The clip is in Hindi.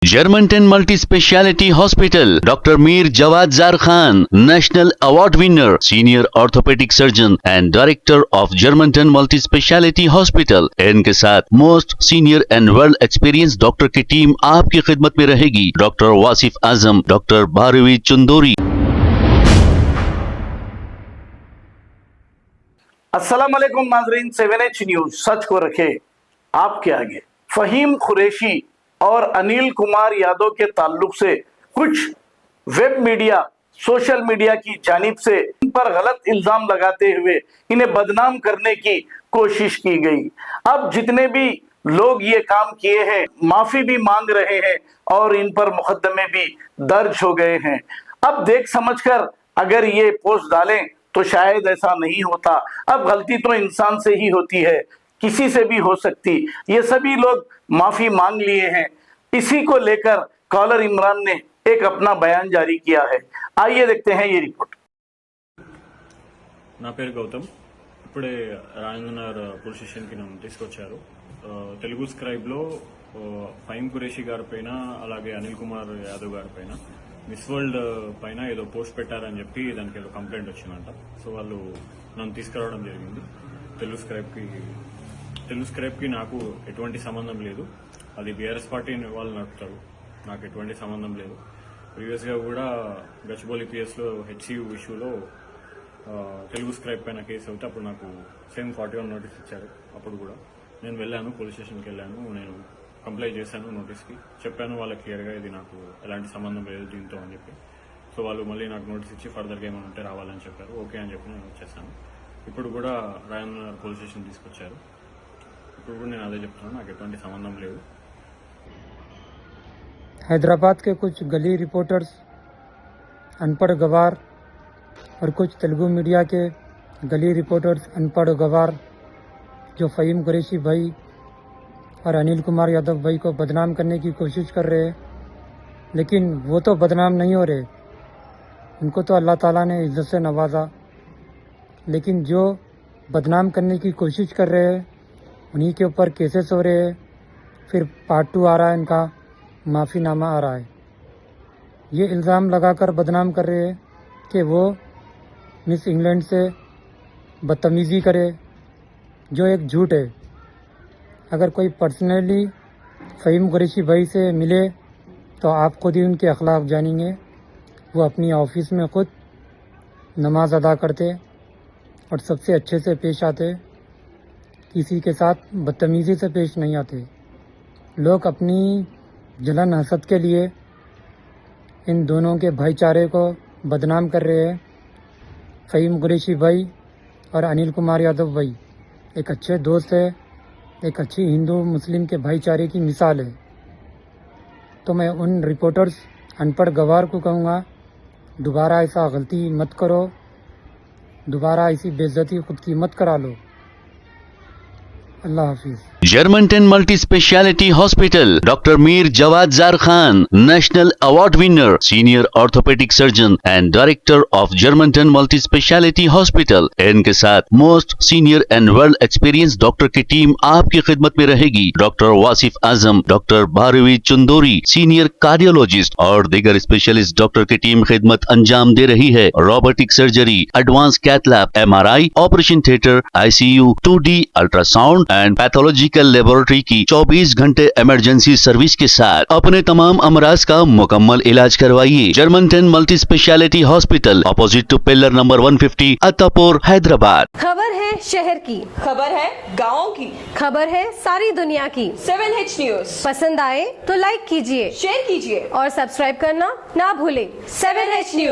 Germantown Multi-Speciality Hospital, Dr. Mir Jawad Zar Khan, National Award winner, Senior Orthopedic Surgeon and Director of Germantown Multi-Speciality Hospital. इनके साथ most senior and world experience doctor की टीम आपकी खिदमत में रहेगी. Doctor Wasif Azam, doctor Bharvi Chandori. अस्सलाम वालेकुम नाज़रीन, 7H न्यूज सच को रखे आपके आगे. फहीम कुरैशी और अनिल कुमार यादव के ताल्लुक से कुछ वेब मीडिया, सोशल मीडिया की जानिब से इन पर गलत इल्जाम लगाते हुए इन्हें बदनाम करने की कोशिश की गई. अब जितने भी लोग ये काम किए हैं माफी भी मांग रहे हैं और इन पर मुकदमे भी दर्ज हो गए हैं. अब देख समझकर अगर ये पोस्ट डालें तो शायद ऐसा नहीं होता. अब गलती तो इंसान से ही होती है, किसी से भी हो सकती. ये सभी लोग माफी मांग लिए हैं. इसी को लेकर कॉलर इमरान ने एक अपना बयान जारी किया है. आइए देखते हैं ये रिपोर्ट. నా పేరు గౌతమ్. ఇప్పుడే రాజేంద్రనగర్ పోలీస్ స్టేషన్కి నన్ను తీసుకొచ్చారు. తెలుగు స్క్రైబ్లో ఫహీం కురేషి గారి పైన అలాగే అనిల్ కుమార్ యాదవ్ గారి పైన మిస్ వరల్డ్ పైన ఏదో పోస్ట్ పెట్టారని చెప్పి దానికి ఏదో కంప్లైంట్ వచ్చిందంట. సో వాళ్ళు నన్ను తీసుకురావడం జరిగింది. తెలుగు స్క్రైబ్కి నాకు ఎటువంటి సంబంధం లేదు. అది బీఆర్ఎస్ పార్టీ వాళ్ళు నడుపుతారు, నాకు ఎటువంటి సంబంధం లేదు. ప్రీవియస్గా కూడా గచ్చిబౌలి పిఎస్లో హెచ్సియు ఇష్యూలో తెలుగు స్క్రైబ్ పైన కేసు అవుతే అప్పుడు నాకు సేమ్ 41 నోటీస్ ఇచ్చారు. అప్పుడు కూడా నేను వెళ్ళాను, పోలీస్ స్టేషన్కి వెళ్ళాను, నేను కంప్లైంట్ చేశాను. నోటీస్కి చెప్పాను వాళ్ళకి క్లియర్గా ఇది నాకు ఎలాంటి సంబంధం లేదు దీంతో అని చెప్పి. సో వాళ్ళు మళ్ళీ నాకు నోటీస్ ఇచ్చి ఫర్దర్గా ఏమైనా ఉంటే రావాలని చెప్పారు. ఓకే అని చెప్పి నేను వచ్చేసాను. ఇప్పుడు కూడా రాజేంద్రనగర్ పోలీస్ స్టేషన్ తీసుకొచ్చారు. ఇప్పుడు కూడా నేను అదే చెప్తున్నాను, నాకు ఎటువంటి సంబంధం లేదు. हैदराबाद के कुछ गली रिपोर्टर्स, अनपढ़ गवार और कुछ तेलुगु मीडिया के गली रिपोर्टर्स, अनपढ़ गवार जो फहीम कुरैशी भाई और अनिल कुमार यादव भाई को बदनाम करने की कोशिश कर रहे हैं. लेकिन वो तो बदनाम नहीं हो रहे, उनको तो अल्लाह ताला ने इज़्ज़त से नवाजा. लेकिन जो बदनाम करने की कोशिश कर रहे हैं उन्हीं के ऊपर केसेस हो रहे हैं. फिर पार्ट 2 आ रहा है, इनका माफ़ीनामा आ रहा है. ये इल्ज़ाम लगाकर बदनाम कर रहे हैं कि वो मिस इंग्लैंड से बदतमीज़ी करे, जो एक झूठ है. अगर कोई पर्सनली फहीम कुरैशी भाई से मिले तो आप खुद ही उनके अखलाक जानेंगे. वो अपनी ऑफिस में ख़ुद नमाज अदा करते और सबसे अच्छे से पेश आते, किसी के साथ बदतमीज़ी से पेश नहीं आते. लोग अपनी जलन हसद के लिए इन दोनों के भाईचारे को बदनाम कर रहे हैं. फहीम कुरैशी भाई और अनिल कुमार यादव भाई एक अच्छे दोस्त है, एक अच्छी हिंदू मुस्लिम के भाईचारे की मिसाल है. तो मैं उन रिपोर्टर्स, अनपढ़ गवार को कहूँगा, दोबारा ऐसा गलती मत करो, दोबारा ऐसी बेइज्जती खुद की मत करा लो. अल्लाह हाफिज. Germantown Multi-Speciality Hospital, Dr. Mir Jawad Zar Khan, National Award winner, Senior Orthopedic Surgeon and Director of Germantown Multi-Speciality Hospital. इनके साथ most senior and world experience doctor की टीम आपकी खिदमत में रहेगी. Doctor Wasif Azam, doctor Bharvi Chandori, senior cardiologist और दीगर स्पेशलिस्ट डॉक्टर की टीम खिदमत अंजाम दे रही है. Robotic surgery, advance cath lab, MRI, operation theatre, ICU, 2D ultrasound and pathological laboratory की 24 घंटे इमरजेंसी सर्विस के साथ अपने तमाम अमराज का मुकम्मल इलाज करवाइए. Germanten multi speciality hospital, opposite to pillar number 150, Attapur, Hyderabad. खबर है शहर की, खबर है गाँव की, खबर है सारी दुनिया की. 7H न्यूज पसंद आए तो लाइक कीजिए, शेयर कीजिए और सब्सक्राइब करना ना भूलें. 7H news.